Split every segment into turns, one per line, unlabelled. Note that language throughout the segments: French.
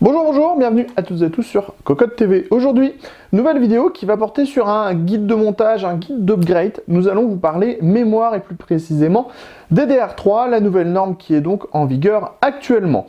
Bonjour, bienvenue à toutes et à tous sur Cocotte TV. Aujourd'hui, nouvelle vidéo qui va porter sur un guide de montage, un guide d'upgrade. Nous allons vous parler mémoire et plus précisément DDR3, la nouvelle norme qui est donc en vigueur actuellement.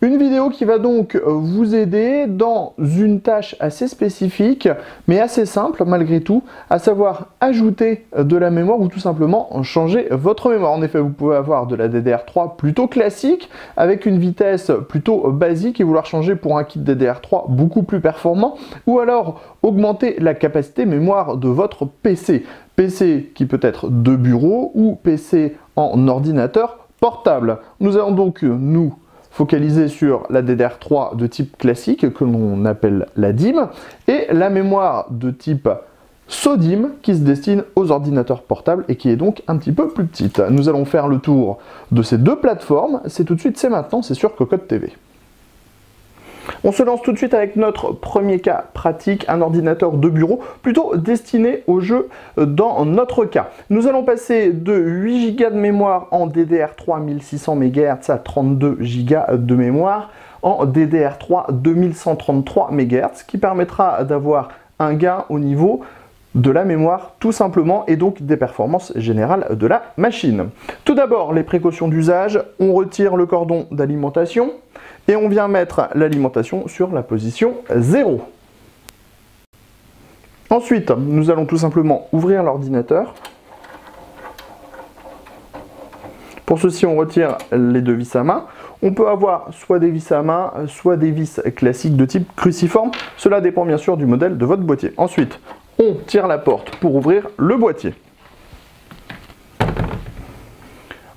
Une vidéo qui va donc vous aider dans une tâche assez spécifique, mais assez simple malgré tout, à savoir ajouter de la mémoire ou tout simplement changer votre mémoire. En effet, vous pouvez avoir de la DDR3 plutôt classique, avec une vitesse plutôt basique et vouloir changer pour un kit DDR3 beaucoup plus performant, ou alors augmenter la capacité mémoire de votre PC. PC qui peut être de bureau ou PC en ordinateur portable. Nous allons donc nous focaliser sur la DDR3 de type classique, que l'on appelle la DIMM, et la mémoire de type SO-DIMM, qui se destine aux ordinateurs portables et qui est donc un petit peu plus petite. Nous allons faire le tour de ces deux plateformes, c'est tout de suite, c'est maintenant, c'est sur Cocotte TV. On se lance tout de suite avec notre premier cas pratique, un ordinateur de bureau plutôt destiné aux jeux dans notre cas. Nous allons passer de 8 Go de mémoire en DDR3 1600 MHz à 32 Go de mémoire en DDR3 2133 MHz, qui permettra d'avoir un gain au niveau de la mémoire tout simplement et donc des performances générales de la machine. Tout d'abord, les précautions d'usage, on retire le cordon d'alimentation et on vient mettre l'alimentation sur la position 0. Ensuite, nous allons tout simplement ouvrir l'ordinateur. Pour ceci, on retire les deux vis à main. On peut avoir soit des vis à main, soit des vis classiques de type cruciforme. Cela dépend bien sûr du modèle de votre boîtier. Ensuite, on tire la porte pour ouvrir le boîtier.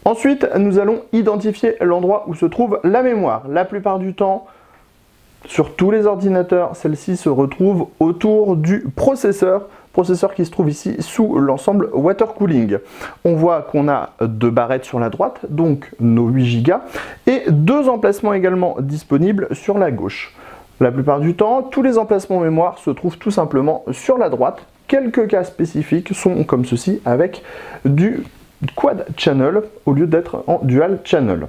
Ensuite, nous allons identifier l'endroit où se trouve la mémoire. La plupart du temps, sur tous les ordinateurs, celle-ci se retrouve autour du processeur qui se trouve ici sous l'ensemble water cooling. On voit qu'on a deux barrettes sur la droite, donc nos 8 Go, et deux emplacements également disponibles sur la gauche. La plupart du temps, tous les emplacements mémoire se trouvent tout simplement sur la droite. Quelques cas spécifiques sont comme ceci avec du quad channel au lieu d'être en dual channel.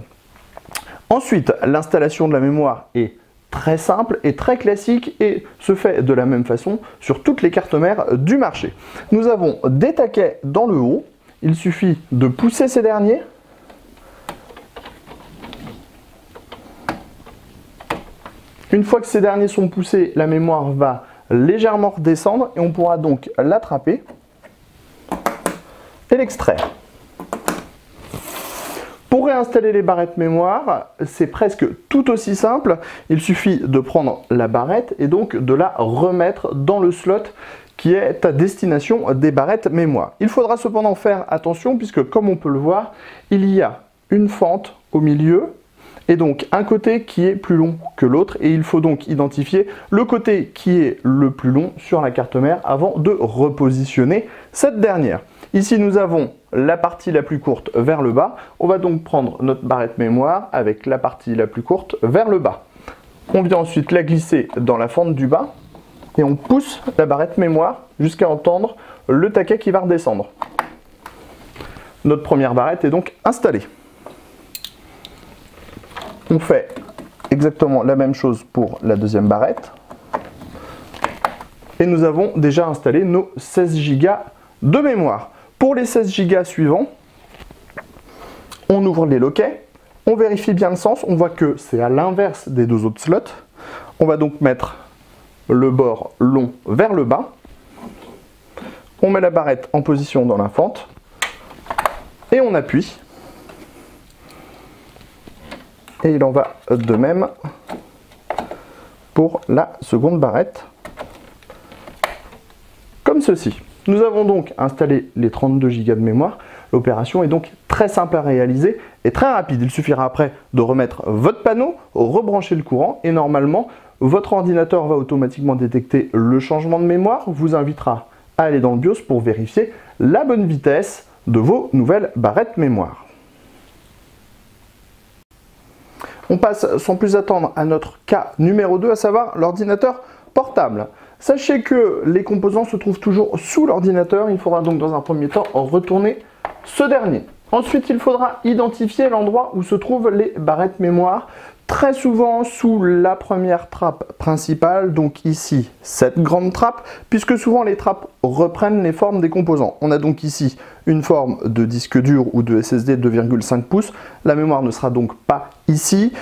Ensuite, l'installation de la mémoire est très simple et très classique et se fait de la même façon sur toutes les cartes mères du marché. Nous avons des taquets dans le haut, il suffit de pousser ces derniers. Une fois que ces derniers sont poussés, la mémoire va légèrement redescendre et on pourra donc l'attraper et l'extraire. Pour réinstaller les barrettes mémoire, c'est presque tout aussi simple. Il suffit de prendre la barrette et donc de la remettre dans le slot qui est à destination des barrettes mémoire. Il faudra cependant faire attention puisque, comme on peut le voir, il y a une fente au milieu et donc un côté qui est plus long que l'autre et il faut donc identifier le côté qui est le plus long sur la carte mère avant de repositionner cette dernière. Ici nous avons la partie la plus courte vers le bas, on va donc prendre notre barrette mémoire avec la partie la plus courte vers le bas. On vient ensuite la glisser dans la fente du bas et on pousse la barrette mémoire jusqu'à entendre le taquet qui va redescendre. Notre première barrette est donc installée. On fait exactement la même chose pour la deuxième barrette. Et nous avons déjà installé nos 16 Go de mémoire. Pour les 16 Go suivants, on ouvre les loquets, on vérifie bien le sens, on voit que c'est à l'inverse des deux autres slots. On va donc mettre le bord long vers le bas. On met la barrette en position dans la fente et on appuie. Et il en va de même pour la seconde barrette, comme ceci. Nous avons donc installé les 32 Go de mémoire. L'opération est donc très simple à réaliser et très rapide. Il suffira après de remettre votre panneau, rebrancher le courant et normalement, votre ordinateur va automatiquement détecter le changement de mémoire, vous invitera à aller dans le BIOS pour vérifier la bonne vitesse de vos nouvelles barrettes mémoire. On passe sans plus attendre à notre cas numéro 2, à savoir l'ordinateur portable. Sachez que les composants se trouvent toujours sous l'ordinateur. Il faudra donc dans un premier temps retourner ce dernier. Ensuite, il faudra identifier l'endroit où se trouvent les barrettes mémoire. Très souvent sous la première trappe principale, donc ici cette grande trappe, puisque souvent les trappes reprennent les formes des composants. On a donc ici une forme de disque dur ou de SSD de 2,5 pouces. La mémoire ne sera donc pas ici.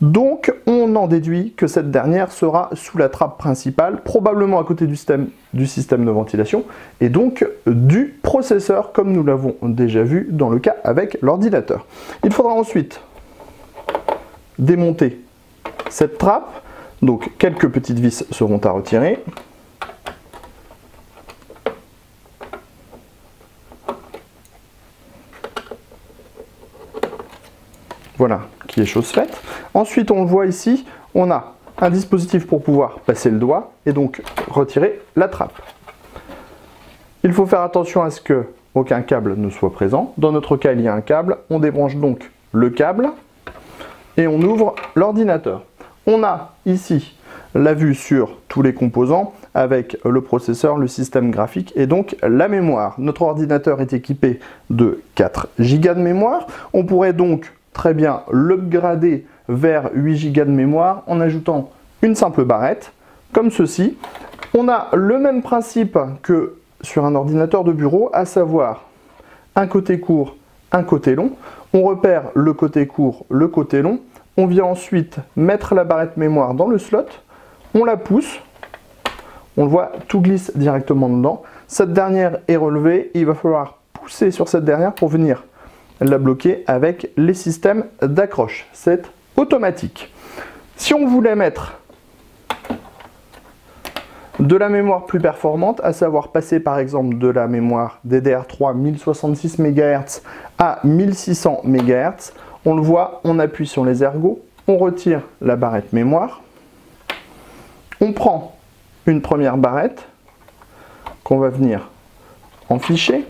Donc on en déduit que cette dernière sera sous la trappe principale, probablement à côté du système de ventilation et donc du processeur, comme nous l'avons déjà vu dans le cas avec l'ordinateur. Il faudra ensuite démonter cette trappe, donc quelques petites vis seront à retirer. Voilà, qui est chose faite. Ensuite, on le voit ici, on a un dispositif pour pouvoir passer le doigt et donc retirer la trappe. Il faut faire attention à ce que aucun câble ne soit présent. Dans notre cas, il y a un câble. On débranche donc le câble et on ouvre l'ordinateur. On a ici la vue sur tous les composants avec le processeur, le système graphique et donc la mémoire. Notre ordinateur est équipé de 4 Go de mémoire. On pourrait donc très bien l'upgrader vers 8 Go de mémoire en ajoutant une simple barrette, comme ceci. On a le même principe que sur un ordinateur de bureau, à savoir un côté court, un côté long. On repère le côté court, le côté long. On vient ensuite mettre la barrette mémoire dans le slot. On la pousse. On le voit, tout glisse directement dedans. Cette dernière est relevée. Il va falloir pousser sur cette dernière pour venir la bloquer avec les systèmes d'accroche. C'est automatique. Si on voulait mettre de la mémoire plus performante, à savoir passer par exemple de la mémoire DDR3 1066 MHz à 1600 MHz, on le voit, on appuie sur les ergots, on retire la barrette mémoire, on prend une première barrette qu'on va venir enficher,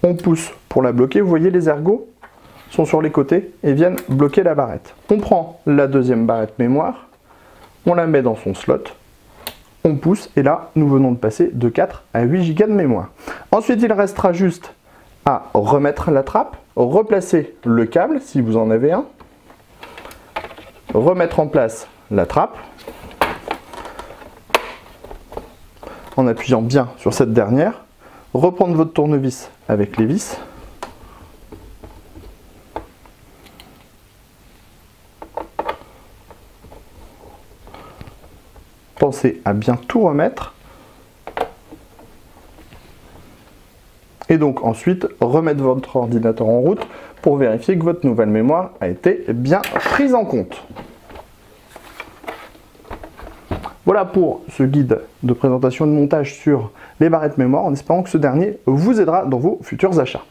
on pousse pour la bloquer. Vous voyez, les ergots sont sur les côtés et viennent bloquer la barrette. On prend la deuxième barrette mémoire, on la met dans son slot, on pousse et là, nous venons de passer de 4 à 8 Go de mémoire. Ensuite, il restera juste à remettre la trappe, replacer le câble si vous en avez un, remettre en place la trappe en appuyant bien sur cette dernière, reprendre votre tournevis avec les vis, pensez à bien tout remettre et donc ensuite remettre votre ordinateur en route pour vérifier que votre nouvelle mémoire a été bien prise en compte. Voilà pour ce guide de présentation de montage sur les barrettes mémoire, en espérant que ce dernier vous aidera dans vos futurs achats.